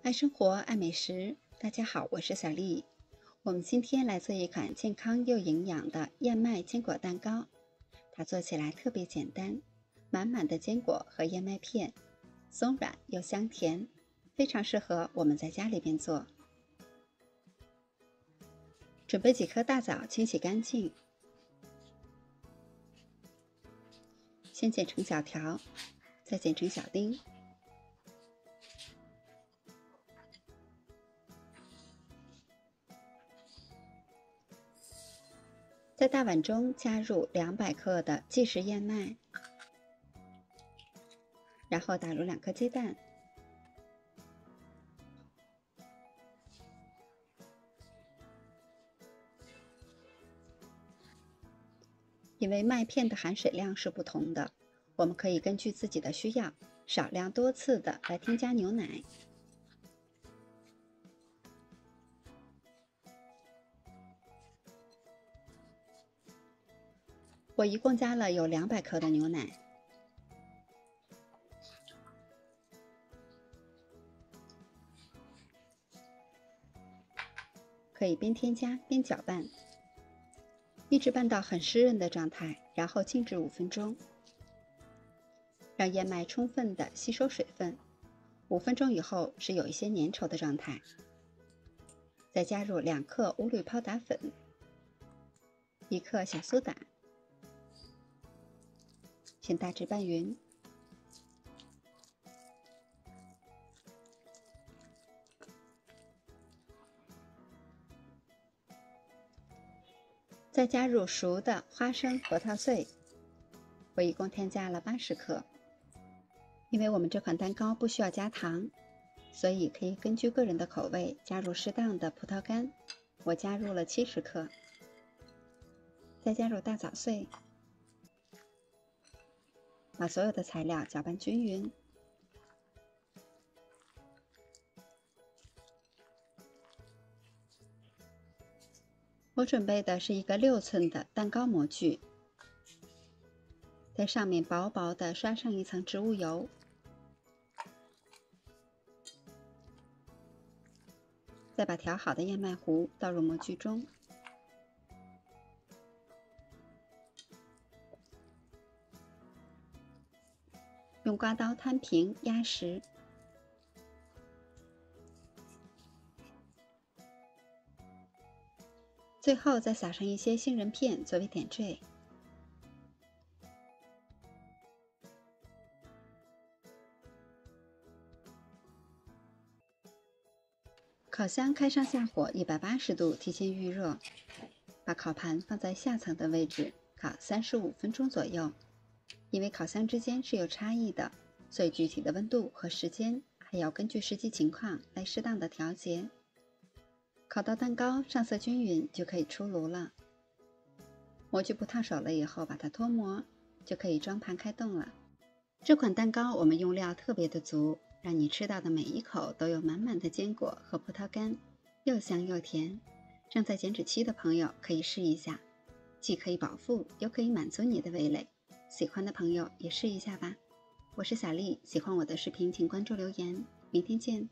爱生活，爱美食。大家好，我是小丽。我们今天来做一款健康又营养的燕麦坚果蛋糕。它做起来特别简单，满满的坚果和燕麦片，松软又香甜，非常适合我们在家里边做。准备几颗大枣，清洗干净，先剪成小条，再剪成小丁。在大碗中加入200克的即食燕麦，然后打入2颗鸡蛋，因为麦片的含水量是不同的，我们可以根据自己的需要，少量多次的来添加牛奶。我一共加了有200克的牛奶。可以边添加边搅拌，一直拌到很湿润的状态，然后静置5分钟，让燕麦充分的吸收水分。5分钟以后是有一些粘稠的状态，再加入2克乌吕泡打粉、1克小苏打，先大致拌匀。再加入熟的花生、核桃碎，我一共添加了80克。因为我们这款蛋糕不需要加糖，所以可以根据个人的口味加入适当的葡萄干，我加入了70克。再加入大枣碎，把所有的材料搅拌均匀。我准备的是一个6寸的蛋糕模具，在上面薄薄的刷上一层植物油，再把调好的燕麦糊倒入模具中，用刮刀摊平压实，最后再撒上一些杏仁片作为点缀。烤箱开上下火180度，提前预热，把烤盘放在下层的位置，烤35分钟左右。因为烤箱之间是有差异的，所以具体的温度和时间还要根据实际情况来适当的调节。烤到蛋糕上色均匀就可以出炉了。模具不烫手了以后，把它脱模，就可以装盘开动了。这款蛋糕我们用料特别的足，让你吃到的每一口都有满满的坚果和葡萄干，又香又甜。正在减脂期的朋友可以试一下，既可以饱腹，又可以满足你的味蕾。喜欢的朋友也试一下吧。我是小丽，喜欢我的视频请关注留言，明天见。